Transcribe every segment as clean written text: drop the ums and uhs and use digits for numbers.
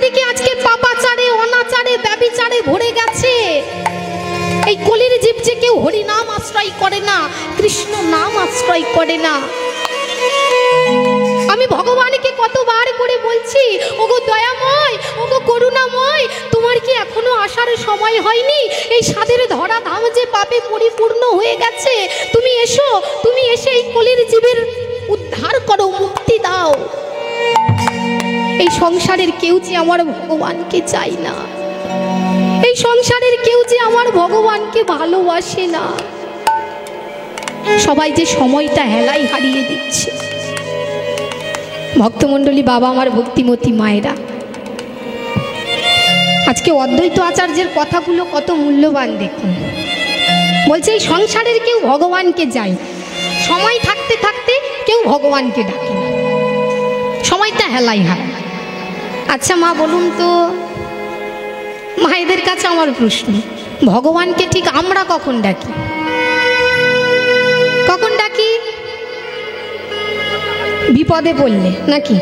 চারিদিকে আজকে পাপাচারে, অনাচারে, ব্যভিচারে ভরে গেছে। এই কলির জীব যে কেউ হরি নাম আশ্রয় করে না, কৃষ্ণ নাম আশ্রয় করে না। আমি ভগবানকে কতবার করে বলছি, ওগো দয়াময়, ওগো করুণাময়, তোমার কি এখনো আসার সময় হয়নি? এই সাদের ধরা ধাম যে পাপে পরিপূর্ণ হয়ে গেছে, তুমি এসো, তুমি এসে এই কলির জীবের উদ্ধার করো, মুক্তি দাও। এই সংসারের কেউ যে আমার ভগবানকে চাই না, এই সংসারের কেউ যে আমার ভগবানকে ভালোবাসে না। সবাই যে সময়টা হেলাই হারিয়ে দিচ্ছে। ভক্তমণ্ডলী, বাবা আমার ভক্তিমতী মায়েরা, আজকে অদ্বৈত আচার্যের কথাগুলো কত মূল্যবান দেখুন। বলছে এই সংসারের কেউ ভগবানকে যায়, সময় থাকতে থাকতে কেউ ভগবানকে ডাকে না, সময়টা হেলাই হারায়। আচ্ছা মা বলুন তো, মায়েদের কাছে আমার প্রশ্ন, ভগবানকে ঠিক আমরা কখন ডাকি? কখন ডাকি? বিপদে পড়লে নাকি?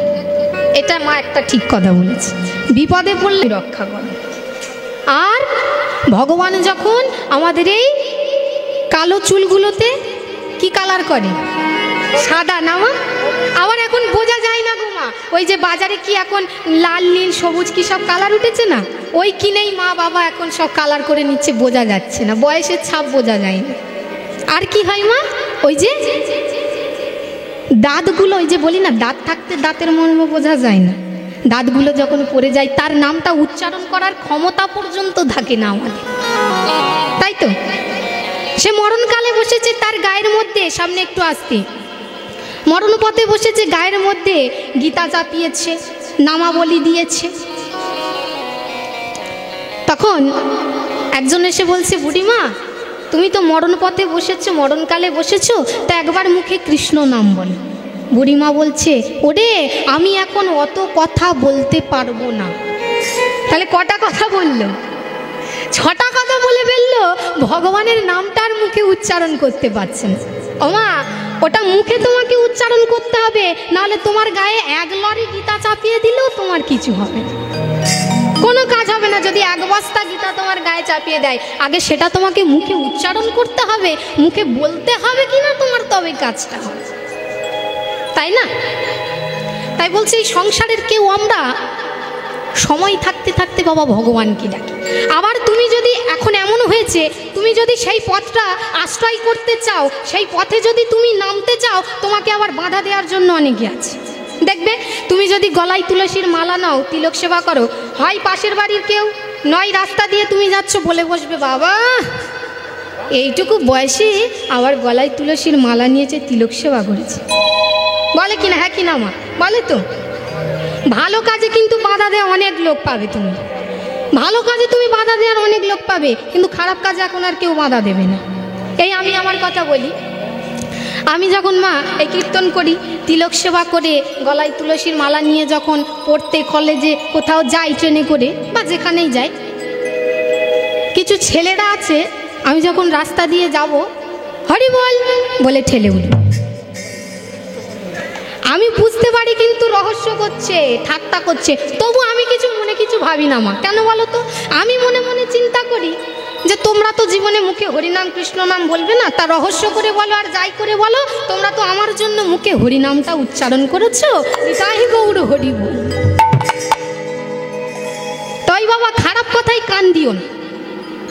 এটা মা একটা ঠিক কথা বলেছে, বিপদে পড়লে রক্ষা করে। আর ভগবান যখন আমাদের এই কালো চুলগুলোতে কি কালার করে? সাদা না মা? আবার এখন বোঝা যায় না গো মা, ওই যে বাজারে কি এখন লাল নীল সবুজ কি সব কালার উঠেছে না, ওই কিনেই মা বাবা এখন সব কালার করে নিচ্ছে, বোঝা যাচ্ছে না, বয়সের ছাপ বোঝা যায় না। আর কি হয় মা, ওই যে দাঁতগুলো, ওই যে বলি না দাঁত থাকতে দাঁতের মর্ম বোঝা যায় না, দাঁতগুলো যখন পড়ে যায় তার নামটা উচ্চারণ করার ক্ষমতা পর্যন্ত থাকে না আমাদের, তাই তো? সে মরণকালে বসেছে, তার গায়ের মধ্যে, সামনে একটু আসতে, মরণপথে বসেছে, গায়ের মধ্যে গীতা চাপিয়েছে, নামাবলী দিয়েছে। তখন একজন এসে বলছে, বুড়িমা তুমি তো মরণপথে বসেছো, মরণকালে বসেছো, তা একবার মুখে কৃষ্ণ নাম বলো। বুড়িমা বলছে, ওরে আমি এখন অত কথা বলতে পারবো না। তাহলে কটা কথা বললো? 6টা কথা বলে ফেললো, ভগবানের নামটার মুখে উচ্চারণ করতে পারছেন। ওমা, ওটা মুখে তোমাকে উচ্চারণ করতে হবে, নাহলে তোমার গায়ে 1 লরি গীতা চাপিয়ে দিলেও তোমার কিছু হবে না, কোনো কাজ হবে না। যদি 1 বস্তা গীতা তোমার গায়ে চাপিয়ে দেয়, আগে সেটা তোমাকে মুখে উচ্চারণ করতে হবে, মুখে বলতে হবে কিনা তোমার, তবে কাজটা হবে, তাই না? তাই বলছি এই সংসারের কেউ আমরা সময় থাকতে থাকতে বাবা ভগবানকে ডাকি। আবার তুমি যদি এখন এমন হয়েছে, তুমি যদি সেই পথটা আশ্রয় করতে চাও, সেই পথে যদি তুমি নামতে চাও, তোমাকে আবার বাধা দেওয়ার জন্য অনেকে আছে। দেখবে তুমি যদি গলায় তুলসীর মালা নাও, তিলক সেবা করো, হয় পাশের বাড়ির কেউ, নয় রাস্তা দিয়ে তুমি যাচ্ছ, বলে বসবে, বাবা এইটুকু বয়সে আবার গলায় তুলসীর মালা নিয়েছে, তিলক সেবা করেছে, বলে কিনা? হ্যাঁ কিনা মা? বলে তো। ভালো কাজে কিন্তু বাধা দেওয়া অনেক লোক পাবে, তুমি ভালো কাজে তুমি বাধা দেওয়ার অনেক লোক পাবে, কিন্তু খারাপ কাজে এখন আর কেউ বাধা দেবে না। এই আমি আমার কথা বলি, আমি যখন মা এই কীর্তন করি, তিলক সেবা করে, গলায় তুলসীর মালা নিয়ে যখন পড়তে কলেজে কোথাও যাই, ট্রেনে করে বা যেখানেই যাই, কিছু ছেলেরা আছে, আমি যখন রাস্তা দিয়ে যাব, হরি বল বলে ঠেলে উঠবে। আমি বুঝতে পারি কিন্তু রহস্য করছে, ঠাট্টা করছে, তবু আমি মনে কিছু ভাবি না মা। কেন বলো তো? আমি মনে মনে চিন্তা করি যে তোমরা তো জীবনে মুখে হরিনাম কৃষ্ণ নাম বলবে না, তা রহস্য করে বলো আর যাই করে বলো, তোমরা তো আমার জন্য মুখে হরিনামটা উচ্চারণ করেছো, তাই গৌর হরি বল। তাই বাবা খারাপ কথাই কান দিও না,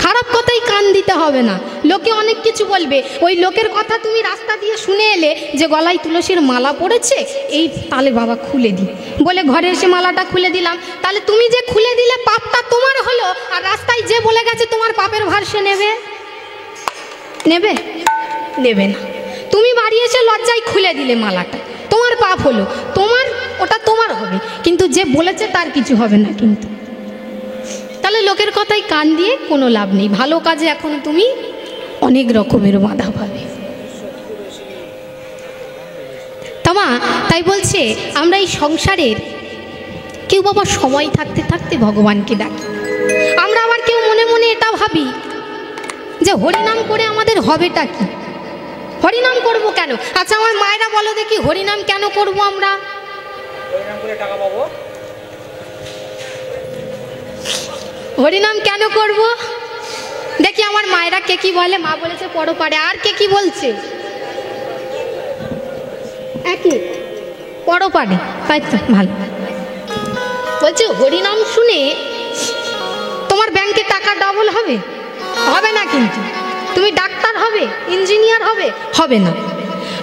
খারাপ কথাই কান দিতে হবে না। লোকে অনেক কিছু বলবে, ওই লোকের কথা তুমি রাস্তা দিয়ে শুনে এলে যে গলায় তুলসীর মালা পড়েছে, এই তাহলে বাবা খুলে দিই বলে ঘরে এসে মালাটা খুলে দিলাম, তাহলে তুমি যে খুলে দিলে পাপটা তোমার হলো, আর রাস্তায় যে বলে গেছে তোমার পাপের ভার সে নেবে? নেবে? নেবে না। তুমি বাড়ি এসে লজ্জায় খুলে দিলে মালাটা, তোমার পাপ হলো, তোমার ওটা তোমার হবে, কিন্তু যে বলেছে তার কিছু হবে না। কিন্তু তাহলে লোকের কথায় কান দিয়ে কোনো লাভ নেই। ভালো কাজে এখন তুমি অনেক রকমের বাধা পাবে। তামা তাই বলছে আমরা এই সংসারের কেউ বাবা সময় থাকতে থাকতে ভগবানকে ডাকি। আমরা আবার কেউ মনে মনে এটা ভাবি যে হরিনাম করে আমাদের হবেটা কি? হরিনাম করব কেন? আচ্ছা আমার মায়েরা বলো দেখি, হরিনাম কেন করব আমরা? হরিনাম করে টাকা পাবো। হরিনাম কেন করব? দেখি আমার মায়েরা কে কি বলে। মা বলেছে পরপারে। আর কে কি বলছে? একই পরপারে। হয়তো ভালো বলছে হরিনাম শুনে তোমার ব্যাংকে টাকা ডবল হবে? হবে না। কিন্তু তুমি ডাক্তার হবে, ইঞ্জিনিয়ার হবে? হবে না।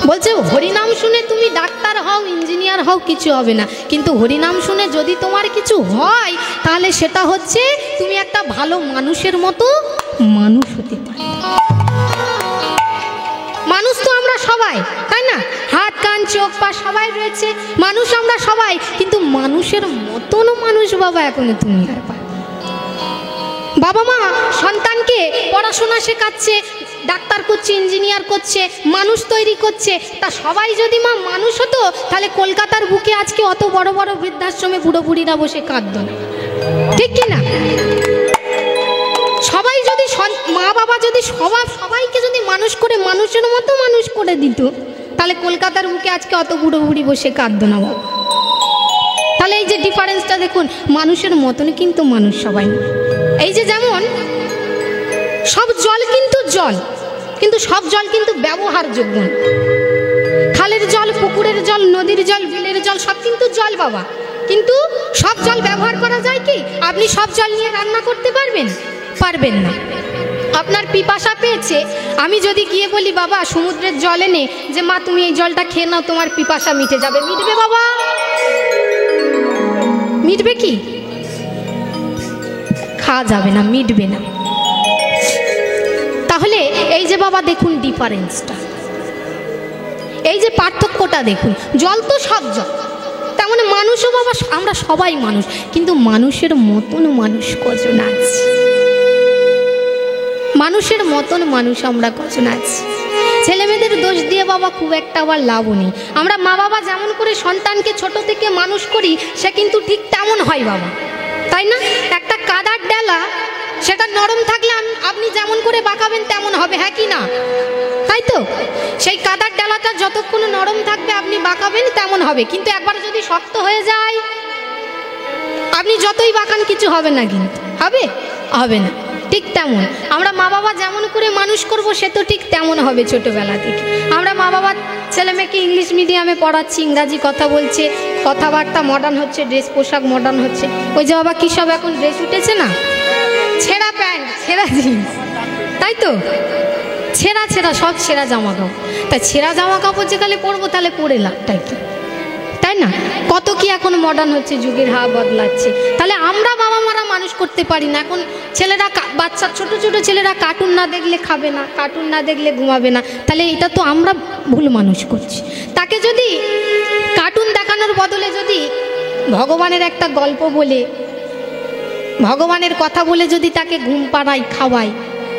বলছে হরিনাম শুনে তুমি ডাক্তার হও, ইঞ্জিনিয়ার হও, কিছু হবে না। কিন্তু হরিনাম শুনে যদি তোমার কিছু হয় তাহলে সেটা হচ্ছে তুমি একটা ভালো মানুষের মতো মানুষ হতে পারো। মানুষ তো আমরা সবাই, তাই না? হাত কান চোখ পা সবাই রয়েছে, মানুষ আমরা সবাই। কিন্তু মানুষের মতন মানুষ বাবা এখনো তুমি আর পাবে। বাবা মা সন্তানকে পড়াশোনা শেখাচ্ছে, ডাক্তার করছে, ইঞ্জিনিয়ার করছে, মানুষ তৈরি করছে। তা সবাই যদি মা মানুষ হতো তাহলে কলকাতার বুকে আজকে অত বড় বড় বৃদ্ধাশ্রমে বুড়ো বুড়িরা বসে কাঁদতো না, ঠিক কি না? সবাই যদি মা বাবা যদি সবাইকে যদি মানুষ করে মানুষের মতো মানুষ করে দিত তাহলে কলকাতার বুকে আজকে অত বুড়ো বুড়ি বসে কাঁদতো না বাবা। তাহলে এই যে ডিফারেন্সটা দেখুন, মানুষের মতন কিন্তু মানুষ সবাই। এই যে যেমন সব জল কিন্তু জল, কিন্তু সব জল কিন্তু ব্যবহারযোগ্য। খালের জল, পুকুরের জল, নদীর জল, বিলের জল সব কিন্তু জল বাবা। কিন্তু সব জল ব্যবহার করা যায় কি? আপনি সব জল নিয়ে রান্না করতে পারবেন? পারবেন না। আপনার পিপাসা পেয়েছে, আমি যদি গিয়ে বলি বাবা সমুদ্রের জল এনে যে মা তুমি এই জলটা খেয়ে নাও তোমার পিপাসা মিটে যাবে, মিটবে বাবা? মিটবে কি? খাওয়া যাবে না, মিটবে না। তাহলে এই যে বাবা দেখুন ডিফারেন্সটা, এই যে পার্থক্যটা দেখুন। জল তো সব জল, তেমন মানুষও বাবা আমরা সবাই মানুষ, কিন্তু মানুষের মতন মানুষ কজন আছে? মানুষের মতন মানুষ আমরা কজন আছি? ছেলেমেয়েদের দোষ দিয়ে বাবা খুব একটা আবার লাভও নেই। আমরা মা বাবা যেমন করে সন্তানকে ছোট থেকে মানুষ করি সে কিন্তু ঠিক তেমন হয় বাবা, তাই না? একটা কাদার ডালা সেটা নরম থাকলে আপনি যেমন করে বাঁকাবেন তেমন হবে, হ্যাঁ কি না? তাই তো? সেই কাদার ডালাটা যতক্ষণ নরম থাকবে আপনি বাঁকাবেন তেমন হবে, কিন্তু একবার যদি শক্ত হয়ে যায় আপনি যতই বাঁকান কিছু হবে না। কিন্তু হবে? হবে না। ঠিক তেমন আমরা মা বাবা যেমন করে মানুষ করব সে তো ঠিক তেমন হবে ছোটবেলা থেকে। আমরা মা বাবা ছেলে মেয়েকে ইংলিশ মিডিয়ামে পড়াচ্ছি, ইংরাজি কথা বলছে, কথাবার্তা মডার্ন হচ্ছে, ড্রেস পোশাক মডার্ন হচ্ছে। ওই যে বাবা কী সব এখন ড্রেস উঠেছে না, ছেঁড়া প্যান্ট, ছেঁড়া জিন্স, তাই তো? ছেঁড়া ছেঁড়া সব ছেঁড়া জামা কাপড়। তাই ছেঁড়া জামা কাপড় যেখানে পরবো তাহলে পরে লাভটাই কি, তাই না? কত কি এখন মডার্ন হচ্ছে, যুগের হাওয়া বদলাচ্ছে। তাহলে আমরা বাবা মারা মানুষ করতে পারি না। এখন ছেলেরা, বাচ্চা ছোট ছোট ছেলেরা কার্টুন না দেখলে খাবে না, কার্টুন না দেখলে ঘুমাবে না। তাহলে এটা তো আমরা ভুল মানুষ করছি। তাকে যদি কার্টুন দেখানোর বদলে যদি ভগবানের একটা গল্প বলে, ভগবানের কথা বলে যদি তাকে ঘুম পাড়াই, খাওয়াই,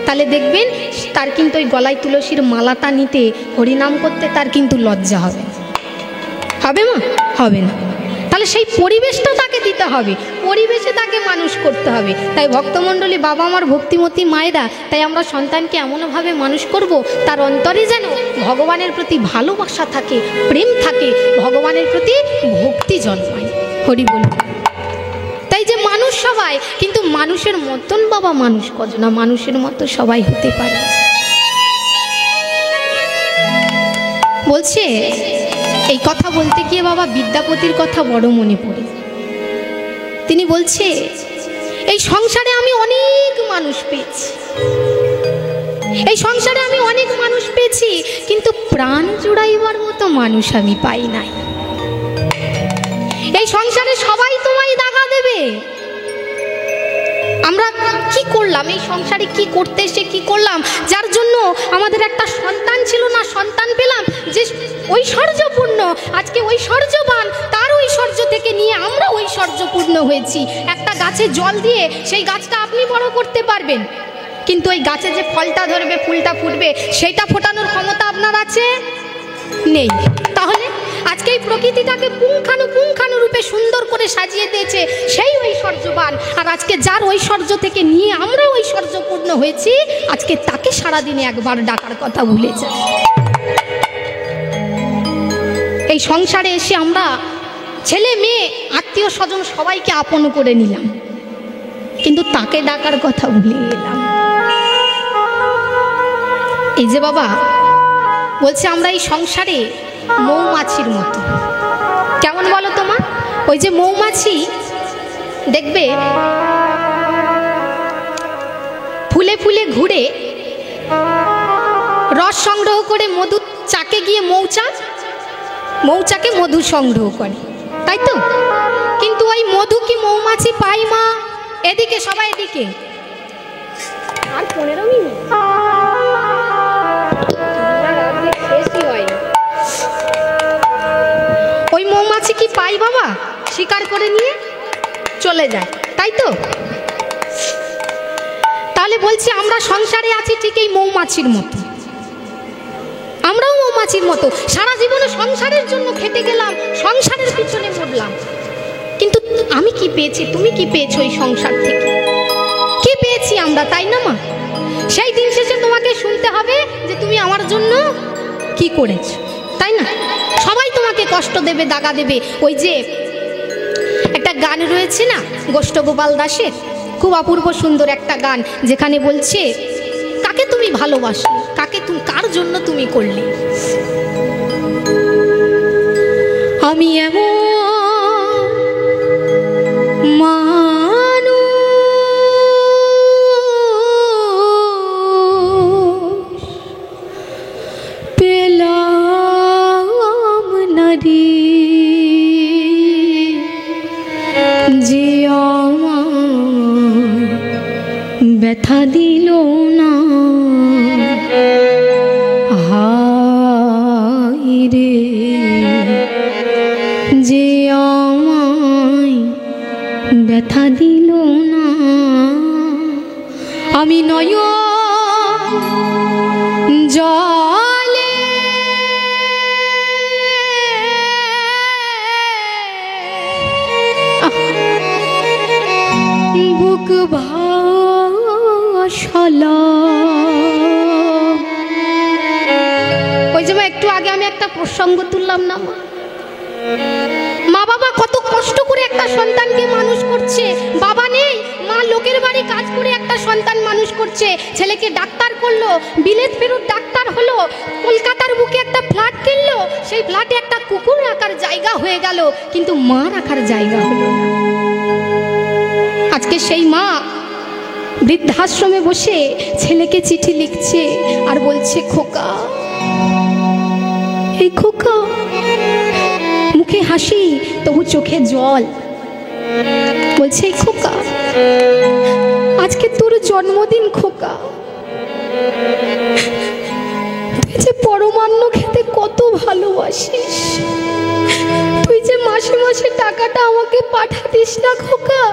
তাহলে দেখবেন তার কিন্তু ওই গলায় তুলসীর মালাটা নিতে, হরিনাম করতে তার কিন্তু লজ্জা হবে। হবে মা? হবে না। তাহলে সেই পরিবেশটা তাকে দিতে হবে, পরিবেশে তাকে মানুষ করতে হবে। তাই ভক্তমণ্ডলী, বাবা আমার ভক্তিমতী মায়েরা, তাই আমরা সন্তানকে এমনভাবে মানুষ করব তার অন্তরে যেন ভগবানের প্রতি ভালোবাসা থাকে, প্রেম থাকে, ভগবানের প্রতি ভক্তি জন্মায়। হরি বল। তাই যে মানুষ সবাই, কিন্তু মানুষের মতন বাবা মানুষ কজন না, মানুষের মতো সবাই হতে পারে। বলছে এই কথা বলতে গিয়ে বাবা বিদ্যাপতির কথা বড় মনে পড়ে। তিনি বলছে এই সংসারে আমি অনেক মানুষ পেয়েছি, এই সংসারে আমি অনেক মানুষ পেয়েছি, কিন্তু প্রাণ জুড়াইবার মতো মানুষ আমি পাই নাই। এই সংসারে সবাই তোমায় দাগা দেবে। আমরা কি করলাম এই সংসারে, কি করতে এসে কি করলাম, যার জন্য আমাদের একটা সন্তান ছিল না, সন্তান পেলাম যে ঐশ্বর্যপূর্ণ, আজকে ঐশ্বর্যবান, তার ঐশ্বর্য থেকে নিয়ে আমরা ঐশ্বর্যপূর্ণ হয়েছি। একটা গাছে জল দিয়ে সেই গাছটা আপনি বড় করতে পারবেন, কিন্তু ওই গাছে যে ফলটা ধরবে, ফুলটা ফুটবে, সেইটা ফোটানোর ক্ষমতা আপনার আছে? নেই। তাহলে আজকে এই প্রকৃতিটাকে পুঙ্খানু রূপে সুন্দর করে সাজিয়ে দিয়েছে সেই ঐশ্বর্যবান, আর আজকে যার ঐশ্বর্য থেকে নিয়ে আমরা ঐশ্বর্যপূর্ণ হয়েছি, আজকে তাকে সারাদিনে একবার ডাকার কথা ভুলে যায়। এই সংসারে এসে আমরা ছেলে মেয়ে আত্মীয় স্বজন সবাইকে আপন করে নিলাম, কিন্তু তাকে ডাকার কথা ভুলে গেলাম। এই যে বাবা বলছে আমরা এই সংসারে মৌমাছির মতো। কেমন বলো তোমা? ওই যে মৌমাছি দেখবে ফুলে ফুলে ঘুরে রস সংগ্রহ করে মধু চাকে গিয়ে মৌচাকে মধু সংগ্রহ করে, তাই তো? কিন্তু ওই মধু কি মৌমাছি পাই মা? এদিকে সবাই এদিকে, আর 15 মিনিট ওই মৌমাছি কি পাই বাবা? শিকার করে নিয়ে চলে যায়, তাই তো? তাহলে বলছি আমরা সংসারে আছি ঠিক এই মৌমাছির মতো। আমরাও মৌমাছির মতো সারা জীবনে সংসারের জন্য খেটে গেলাম, সংসারের পিছনে মরলাম, কিন্তু আমি কি পেয়েছি, তুমি কি পেয়েছো এই সংসার থেকে? কি পেয়েছি আমরা, তাই না মা? সেই দিন শেষে তোমাকে শুনতে হবে যে তুমি আমার জন্য কি করেছো, তাই না? সবাই তোমাকে কষ্ট দেবে, দাগা দেবে। ওই যে একটা গান রয়েছে না গোষ্ঠ গোপাল দাসের, খুব অপূর্ব সুন্দর একটা গান, যেখানে বলছে কাকে তুমি ভালোবাসলে, কাকে তুমি, কার জন্য তুমি করলে। আমি এমন মানুষ পেলাম না রে, যে আমায় ব্যথা দিল না। হায় রে, যে আমায় ব্যথা দিল না। আমি নয়ন জলে বুক ভাসালাম। ওই যে একটু আগে আমি একটা প্রসঙ্গ তুললাম না মা, মা বাবা কত কষ্ট করে একটা সন্তানকে মানুষ করছে। বাবা নেই, মা লোকের বাড়ি কাজ করে একটা সন্তান মানুষ করছে। ছেলেকে ডাক্তার করলো, বিলেত ফেরত ডাক্তার হলো, কলকাতার বুকে একটা ফ্ল্যাট কিনলো, সেই ফ্ল্যাটে একটা কুকুর রাখার জায়গা হয়ে গেল, কিন্তু মা রাখার জায়গা হলো না। আজকে সেই মা বৃদ্ধাশ্রমে বসে ছেলেকে চিঠি লিখছে আর বলছে খোকা, এই খোকা, মুখে হাসি তবু চোখে জল, বলছে এই খোকা, আজকে তোর জন্মদিন খোকা, তুই যে পরমান্ন খেতে কত ভালোবাসিস, তুই যে মাসে মাসে টাকাটা আমাকে পাঠাতিস না খোকা,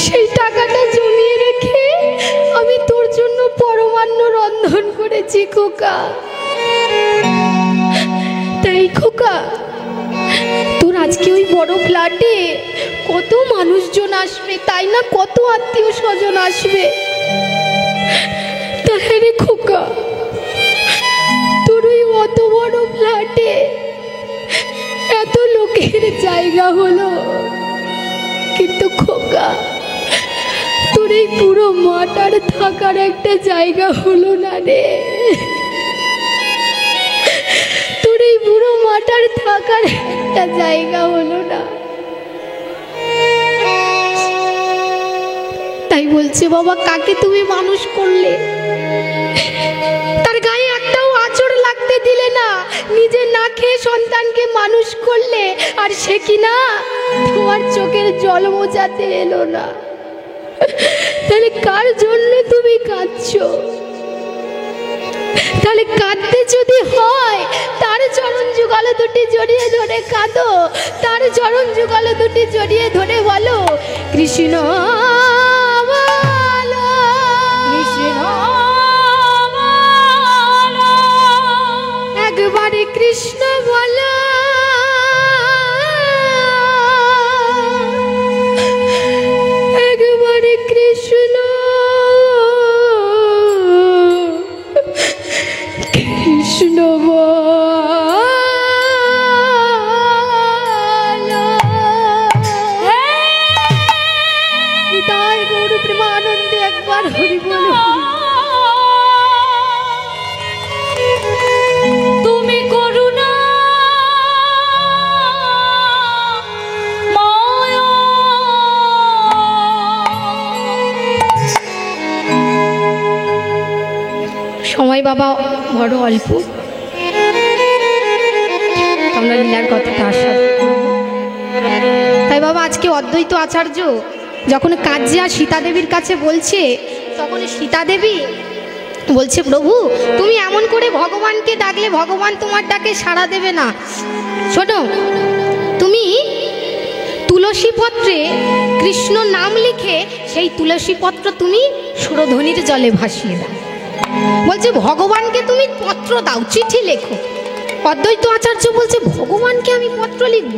সেই টাকাটা জমিয়ে রেখে আমি তোর জন্য পরমান্ন রন্ধন করেছি খোকা। তাই খোকা, তোর আজকে ওই বড় ফ্ল্যাটে কত মানুষজন আসবে, তাই না? কত আত্মীয় স্বজন আসবে। তাই রে খোকা, তোর ওই অত বড় ফ্ল্যাটে এত লোকের জায়গা হলো, কিন্তু খোকা তোর এই পুরো মাটার থাকার একটা জায়গা হলো না রে। তোর এই পুরো মাটার থাকার একটা জায়গা হলো না। তাই বলছে বাবা, কাকে তুমি মানুষ করলে? তার গায়ে একটাও আঁচড় লাগতে দিলে না, নিজে না খেয়ে সন্তানকে মানুষ করলে, আর সে কিনা তোমার চোখের জল মোছাতে এলো না। তাহলে কার জন্য তুমি কাঁদছো? তাহলে কাঁদতে যদি হয়, তার চরণ যুগল দুটি জড়িয়ে ধরে কাঁদো, তার চরণ যুগল দুটি জড়িয়ে ধরে বলো কৃষ্ণ বলো, কৃষ্ণ বলো, একবারে কৃষ্ণ বলো, একবারে কৃষ্ণ কৃষ্ণ বলো। একবার হরি বল। তুমি করুণা মায়া সময় বাবা বড় অল্প, আমরা লীলার কথাটা আস্বাদ করব। তাই বাবা আজকে অদ্বৈত আচার্য যখন কাজিয়া সীতা দেবীর কাছে বলছে, তখন সীতা দেবী বলছে, প্রভু তুমি এমন করে ভগবানকে ডাকলে ভগবান তোমার ডাকে সাড়া দেবে না। শোনো, তুমি তুলসী পত্রে কৃষ্ণ নাম লিখে সেই তুলসী পত্র তুমি সুরধ্বনির জলে ভাসিয়ে দাও। বলছে ভগবানকে তুমি পত্র দাও, চিঠি লেখো। অদ্বৈত আচার্য বলছে ভগবানকে আমি পত্র লিখব?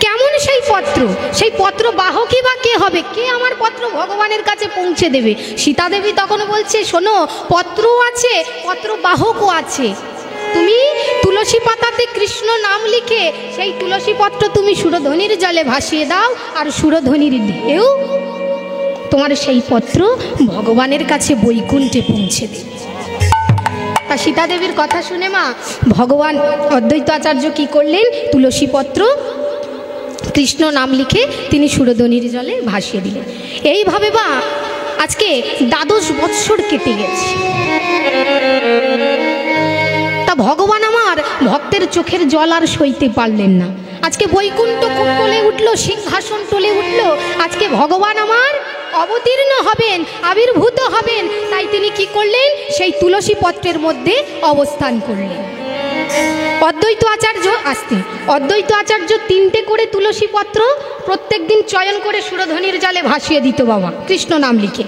কেমন সেই পত্র? সেই পত্র বাহকই বা কে হবে? কে আমার পত্র ভগবানের কাছে পৌঁছে দেবে? সীতা দেবী তখন বলছে, শোনো, পত্রও আছে, পত্র বাহকও আছে। তুমি তুলসী পাতাতে কৃষ্ণ নাম লিখে সেই তুলসী পত্র তুমি সুরধ্বনির জলে ভাসিয়ে দাও, আর সুরধ্বনির ঢেউ তোমার সেই পত্র ভগবানের কাছে বৈকুণ্ঠে পৌঁছে দেবে। তা সীতা দেবীর কথা শুনে মা ভগবান অদ্বৈত আচার্য কি করলেন? তুলসী পত্র কৃষ্ণ নাম লিখে তিনি সুরধ্বনির জলে ভাসিয়ে দিলেন। এইভাবে বা আজকে 12 বৎসর কেটে গেছে। তা ভগবান আমার ভক্তের চোখের জল আর সইতে পারলেন না। আজকে বৈকুণ্ঠ টলে উঠলো, সিংহাসন টলে উঠলো। আজকে ভগবান আমার অবতীর্ণ হবেন, আবির্ভূত হবেন। তাই তিনি কি করলেন? সেই তুলসী পত্রের মধ্যে অবস্থান করলেন। অদ্বৈত আচার্য অদ্বৈত আচার্য 3টে করে তুলসী পত্র প্রত্যেক দিন চয়ন করে সুরধ্বনির জলে ভাসিয়ে দিত বাবা কৃষ্ণ নাম লিখে।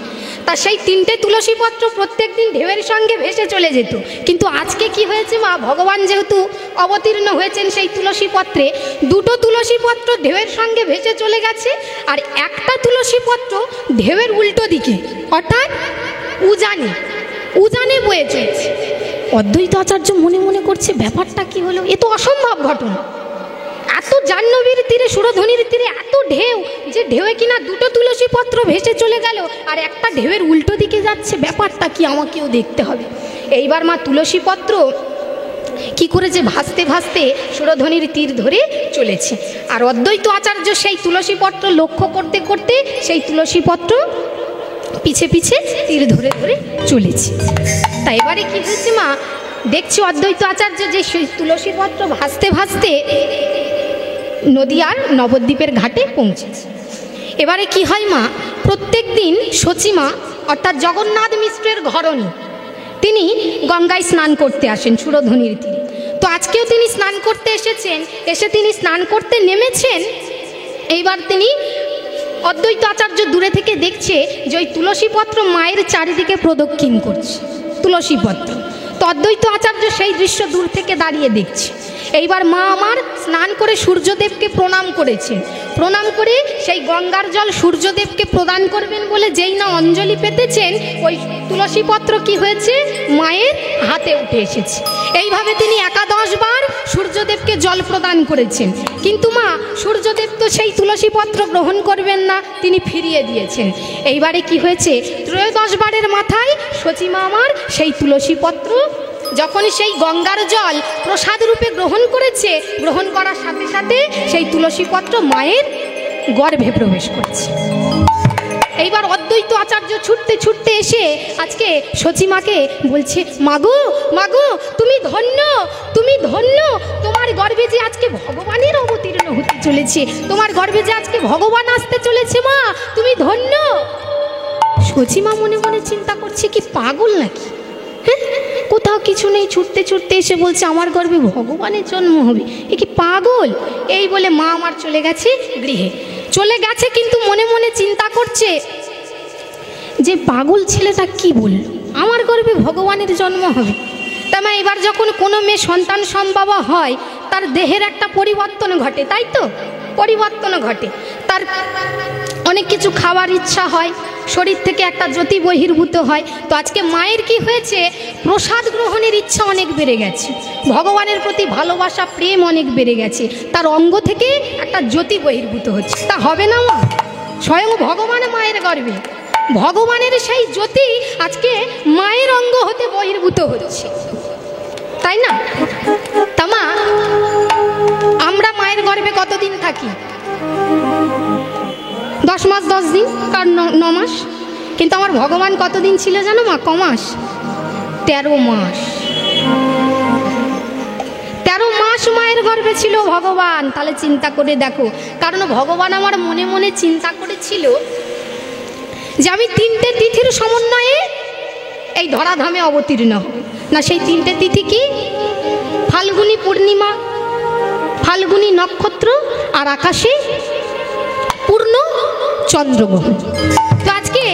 তা সেই 3টে তুলসী পত্র প্রত্যেক দিন ঢেউয়ের সঙ্গে ভেসে চলে যেত। কিন্তু আজকে কি হয়েছে মা, ভগবান যেহেতু অবতীর্ণ হয়েছেন সেই তুলসী পত্রে, 2টো তুলসী পত্র ঢেউয়ের সঙ্গে ভেসে চলে গেছে, আর একটা তুলসী পত্র ঢেউয়ের উল্টো দিকে অর্থাৎ উজানে বয়ে চলেছে। অদ্বৈত আচার্য মনে মনে করছে ব্যাপারটা কি হলো, এ তো অসম্ভব ঘটনা। এত জাহ্নবীর তীরে, সুরধ্বনির তীরে এত ঢেউ, যে ঢেউয়ে কিনা 2টো তুলসী পত্র ভেসে চলে গেল, আর একটা ঢেউয়ের উল্টো দিকে যাচ্ছে, ব্যাপারটা কি, আমাকেও দেখতে হবে। এইবার মা তুলসী পত্র কি করেছে, ভাসতে ভাসতে সুরধ্বনির তীর ধরে চলেছে। আর অদ্বৈত আচার্য সেই তুলসী পত্র লক্ষ্য করতে করতে সেই তুলসী পত্র পিছে পিছে তীর ধরে ধরে চলেছে। তাই এবারে কি হয়েছে মা, দেখছি অদ্বৈত আচার্য যে সেই তুলসী পত্র ভাসতে ভাসতে নদীয়ার নবদ্বীপের ঘাটে পৌঁছেছে। এবারে কি হয় মা, প্রত্যেক দিন সচিমা অর্থাৎ জগন্নাথ মিশ্রের ঘরণী তিনি গঙ্গায় স্নান করতে আসেন সুরধ্বনির তীরে। তো আজকেও তিনি স্নান করতে এসেছেন, এসে তিনি স্নান করতে নেমেছেন। এইবার তিনি অদ্বৈত আচার্য দূরে থেকে দেখছে যে ওই তুলসীপত্র মায়ের চারিদিকে প্রদক্ষিণ করছে তুলসীপত্র। তো অদ্বৈত আচার্য সেই দৃশ্য দূর থেকে দাঁড়িয়ে দেখছে। এইবার মা আমার স্নান করে সূর্যদেবকে প্রণাম করেছেন, প্রণাম করে সেই গঙ্গার জল সূর্যদেবকে প্রদান করবেন বলে যেই না অঞ্জলি পেতেছেন, ওই তুলসীপত্র কি হয়েছে, মায়ের হাতে উঠে এসেছে। এইভাবে তিনি 11 বার সূর্যদেবকে জল প্রদান করেছেন। কিন্তু মা সূর্যদেব তো সেই তুলসীপত্র গ্রহণ করবেন না, তিনি ফিরিয়ে দিয়েছেন। এইবারে কি হয়েছে, 13 বারের মাথায় সচিমা আমার সেই তুলসীপত্র যখন সেই গঙ্গার জল প্রসাদ রূপে গ্রহণ করেছে, গ্রহণ করার সাথে সাথে সেই তুলসীপত্র মায়ের গর্ভে প্রবেশ করেছে। এইবার অদ্বৈত আচার্য ছুটতে ছুটতে এসে আজকে সচিমাকে বলছে, মাগো মাগো তুমি ধন্য, তুমি ধন্য, তোমার গর্ভে যে আজকে ভগবানের অবতীর্ণ হতে চলেছে, তোমার গর্ভে যে আজকে ভগবান আসতে চলেছে, মা তুমি ধন্য। সচিমা মনে মনে চিন্তা করছে, কি পাগল নাকি, কোথাও কিছু নেই, ছুটতে ছুটতে এসে বলছে আমার গর্ভে ভগবানের জন্ম হবে, এ কি পাগল। এই বলে মা আমার চলে গেছে গৃহে, চলে গেছে, কিন্তু মনে মনে চিন্তা করছে যে পাগল ছেলেটা কি বলল, আমার গর্ভে ভগবানের জন্ম হবে। তা মা এবার যখন কোনো মেয়ে সন্তান সম্ভবা হয়, তার দেহের একটা পরিবর্তন ঘটে, তাই তো, পরিবর্তন ঘটে, তার অনেক কিছু খাওয়ার ইচ্ছা হয়, শরীর থেকে একটা জ্যোতি বহির্ভূত হয়। তো আজকে মায়ের কি হয়েছে, প্রসাদ গ্রহণের ইচ্ছা অনেক বেড়ে গেছে, ভগবানের প্রতি ভালোবাসা প্রেম অনেক বেড়ে গেছে, তার অঙ্গ থেকে একটা জ্যোতি বহির্ভূত হচ্ছে। তা হবে না মা, স্বয়ং ভগবান মায়ের গর্ভে, ভগবানের সেই জ্যোতি আজকে মায়ের অঙ্গ হতে বহির্ভূত হচ্ছে, তাই না? তামা আমরা মায়ের গর্ভে কতদিন থাকি? 10 মাস 10 দিন, কার 9 মাস। কিন্তু আমার ভগবান কতদিন ছিল জানো মা? কমাস 13 মাস। 13 মাস মায়ের গর্ভে ছিল ভগবান। তাহলে চিন্তা করে দেখো, কারণ ভগবান আমার মনে মনে চিন্তা করেছিল যে আমি 3টে তিথির সমন্বয়ে এই ধরাধামে অবতীর্ণ হব। না, সেই 3টে তিথি কি? ফাল্গুনী পূর্ণিমা, ফাল্গুনী নক্ষত্র, আর আকাশে পূর্ণ চন্দ্রগ্রহণ। তো আজকে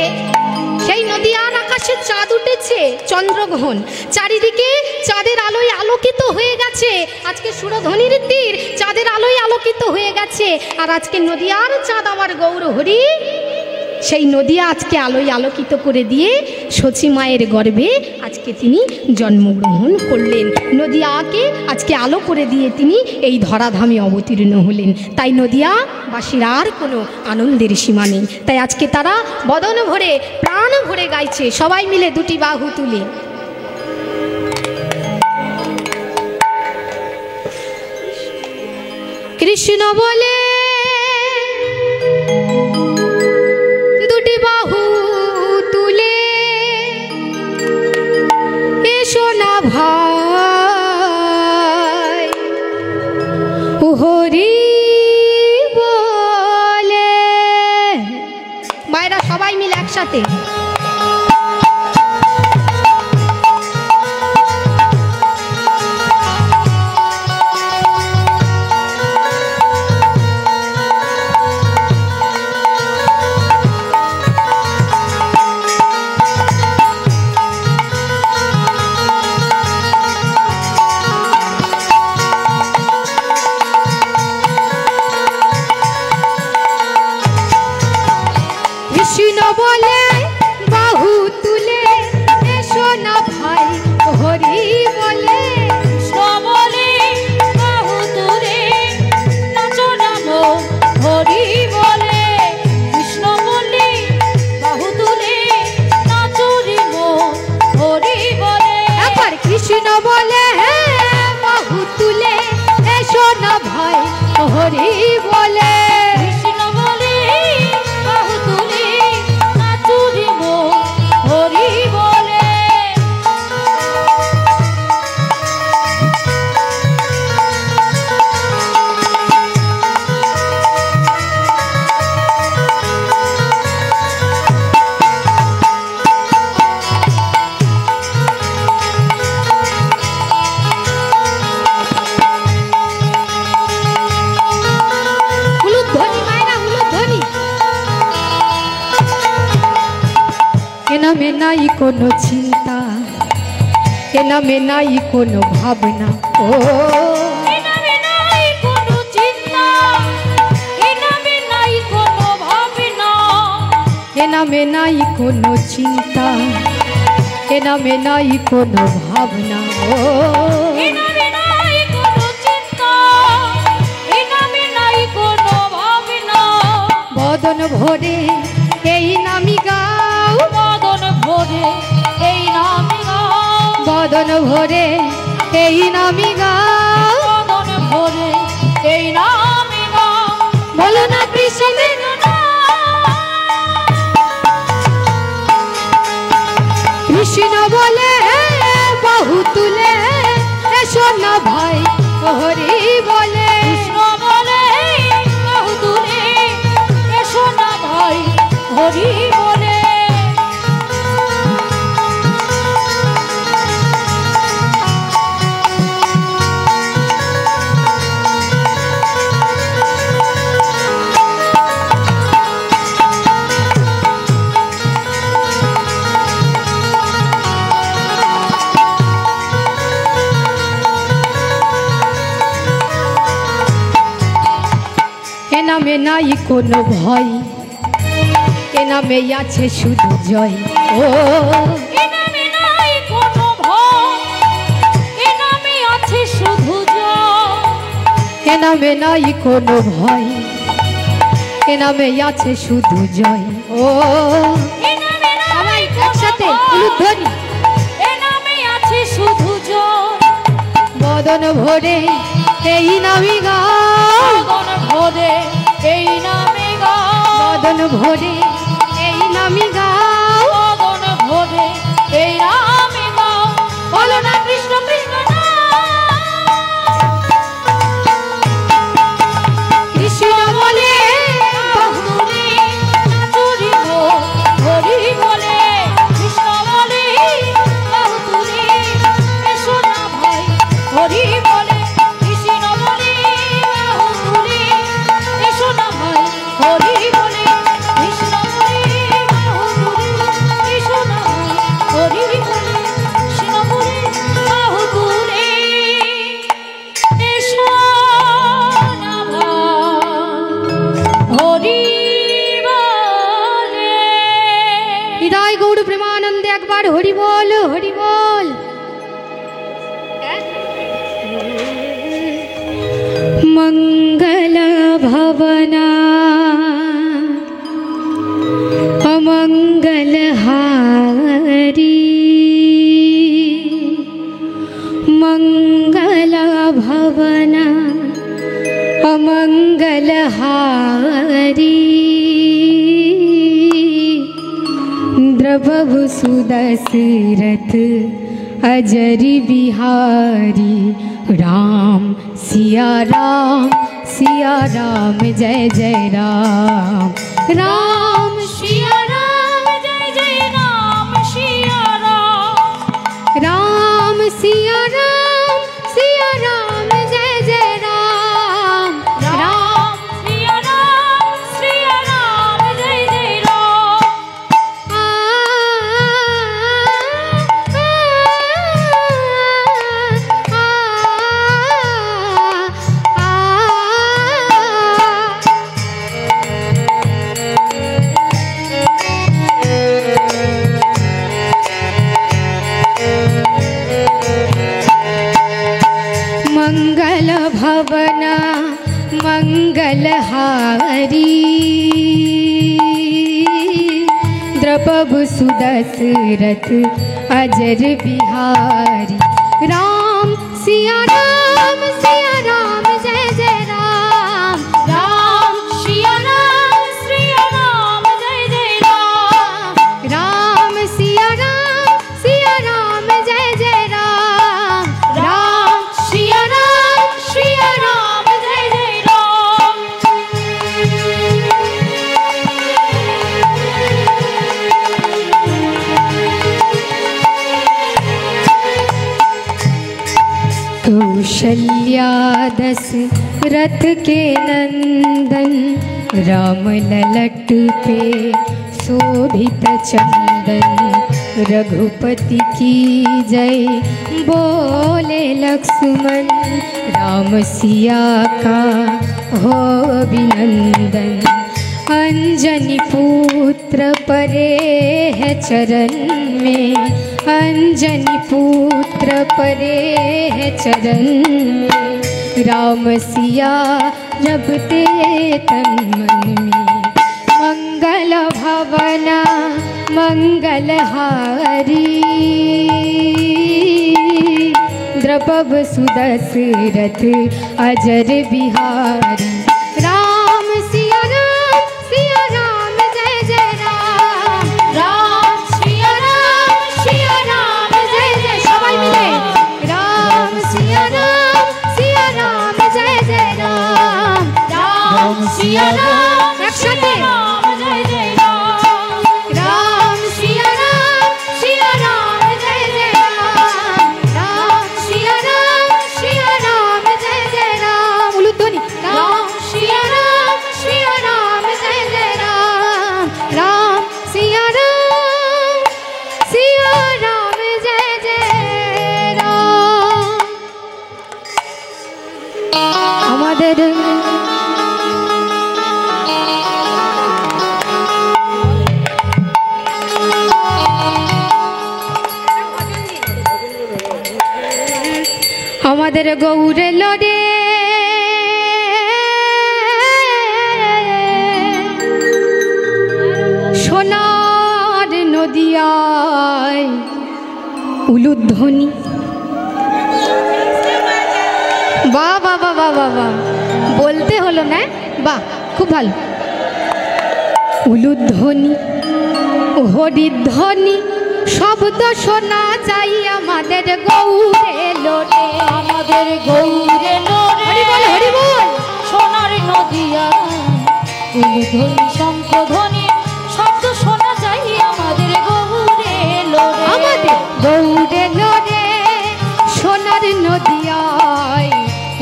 সেই নদিয়ার আকাশে চাঁদ উঠেছে, চন্দ্রগ্রহণ, চারিদিকে চাঁদের আলোয় আলোকিত হয়ে গেছে। আজকে সুরধ্বনির তীর চাঁদের আলোয় আলোকিত হয়ে গেছে। আর আজকে নদিয়ার চাঁদ আমার গৌর হরি, সেই নদিয়া আজকে আলোয় আলোকিত করে দিয়ে সচী মায়ের গর্ভে আজকে তিনি জন্মগ্রহণ করলেন। নদিয়াকে আজকে আলো করে দিয়ে তিনি এই ধরাধামে অবতীর্ণ হলেন। তাই নদিয়াবাসীর আর কোনো আনন্দের সীমা নেই। তাই আজকে তারা বদন ভরে প্রাণ ভরে গাইছে, সবাই মিলে দুটি বাহু তুলে। কৃষ্ণ বলে দুটি বাহু তুলে এসো না ভাই হরি বলে। মায়েরা সবাই মিলে একসাথে। কৃষ্ণ বলে বাহু তুলে এসো না ভাই হরি বলে। কৃষ্ণ বলে বাহু তুলে নাচো নামো হরি বলে। কৃষ্ণ বলে বাহু তুলে নাচো রে মো হরি বলে। একবার কৃষ্ণ বলে বাহু তুলে এসো না ভাই হরি বলে। কৃষ্ণ বলে বাহু তুলে নাচো রে মো হরি বলে। হুলুধ্বনি মায়েরা, হুলুধ্বনি। এ নামে নাই কোনো চিন্তা, এ নামে নাই কোনো ভাবনা। ও এ নামে নাই কোনো চিন্তা, এ নামে নাই কোনো ভাবনা। এ নামে নাই কোনো চিন্তা, এ নামে নাই কোনো ভাবনা। ও এ নামে নাই কোনো চিন্তা, এ নামে নাই কোনো ভাবনা। বদন ভরে এই নামি গাও, বদন ভরে এই নামে গাও। বদন ভরে এই নামি গাও। বদন ভরে এই নামে গাও। বলো না কৃষ্ণের কৃষ্ণ বলে বাহু তুলে এসো না ভাই হরি বলে। কৃষ্ণ বলে বাহু তুলে এসো না ভাই হরি বলে। এ নামে নাই কোনো ভয়, এ নামে আছে শুধু জয়। ও এ নামে নাই কোনো ভয়, এ নামে আছে শুধু জয়। এ নামে নাই কোনো ভয়, এ নামে আছে শুধু জয়। ও এ নামে উলুধ্বনি। এ নামে আছে শুধু জয়, বদন ভরে এই নামে গাও, বদন ভরে এই নামে গাও, বদন ভরে এই নামে গাও, বদন ভরে এই নামে গাও। বলো না কৃষ্ণ কৃষ্ণ কৃষ্ণ বলে বাহুরে চুরি গো হরি বলে, কৃষ্ণ বলে বাহুরে এসো না ভাই হরি বলে, কৃষ্ণ বলে বাহুরে এসো না ভাই হরি বলে, কৃষ্ণ বলে বাহুরে এসো না ভাই হরি বলে, কৃষ্ণ বলে বাহুরে এসো না ভাই হরি বলে। হৃদয় গৌর প্রেমানন্দে একবার হরি বল হরি বল। মঙ্গল ভবনা অমঙ্গল হারি, মঙ্গল ভবনা অমঙ্গল হারি, द्रवभु सुदशरथ अजर बिहारी, राम सिया राम जय जय राम, राम सिया राम जय जय राम सिया राम, राम सिया राम जय जय राम, राम सिया राम जय जय राम। मंगल भवना मंगल हारी, द्रवभु सुदशरथ अजर बिहारी, राम सिया राम जय जय राम, राम सिया राम जय जय राम, राम सिया राम जय जय राम, राम सिया राम जय जय राम। कौशल्या दशरथ के नंदन, राम ललट पे शोभित चंदन, रघुपति की जय बोले लक्ष्मण, राम सिया का हो अभिनंदन, अंजनी पुत्र परे है चरण में, अंजनी पुत्र परे है चरण में, राम सिया जपते तन मन में, मंगल भवना मंगल हारी, द्रवभु सुदशरथ अजर बिहारी, राम सिया राम जय जय राम, राम सिया राम जय जय सबाई मिले, राम सिया राम जय जय राम, राम सिया राम একসাথে जय जय राम, राम सिया राम जय जय राम, राम सिया राम जय जय राम, उलुध्वनि, राम सिया राम जय जय राम, राम सिया राम जय जय राम। আমাদের আমাদের গৌরে লড়ে সোনার নদিয়ায়, উলুধ্বনি। বাহ বাহ বাহ বাহ বাহ বাহ, বলতে হলো না, বাহ খুব ভালো। উলুধ্বনি হরিধ্বনি শব্দ শোনা যাই আমাদের গৌরে লোরে, আমাদের গৌরে লোরে, হরি বল হরি বল। সোনার নদিয়া উলুধ্বনি শঙ্খধ্বনি শব্দ শোনা যায় আমাদের গৌরে লোরে, আমাদের গৌরে লোরে সোনার নদিয়ায়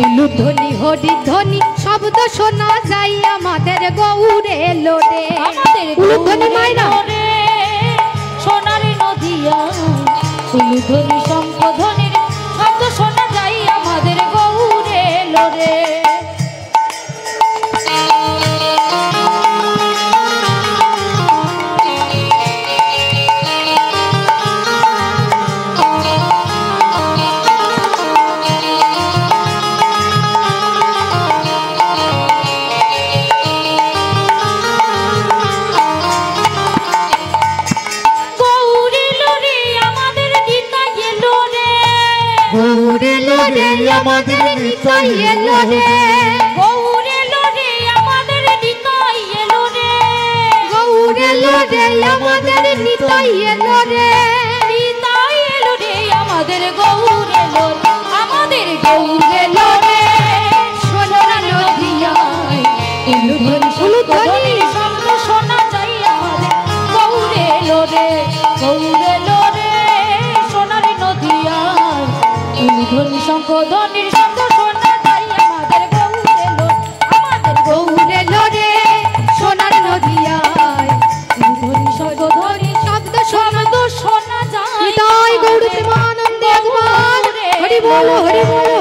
উলুধ্বনি হরিধ্বনি শব্দ শোনা যাই আমাদের গৌরে লোরে। আমাদের উলুধ্বনি গৌরে মায়না, লোরে, সোনার নদিয়া উলুধ্বনি শঙ্খধ্বনির শব্দ শোনা যায় আমাদের গৌরে লোরে। গৌরে লোরে আমাদের নিতাই এলো রে, গৌরে লোরে আমাদের নিতাই এলো রে, গৌরে লোরে আমাদের নিতাই এলো রে, নিতাই এলো রে আমাদের গৌরে লোরে, আমাদের গৌরে লোরে সোনার নদিয়ায় উলুধ্বনি উলুধ্বনি শব্দ শোনা যায় আমাদের গৌরে লোরে, গৌরে লোরে সোনার নদিয়ায় উলুধ্বনি শঙ্খধ্বনির শব্দ শোনা যায় আমাদের গৌরে লোরে, আমাদের গৌরে লোরে সোনার নদিয়ায় উলুধ্বনি শঙ্খধ্বনি শব্দ শব্দ শোনা যায় নিতাই গৌর প্রেমানন্দে একবার হরি বল হরি বল।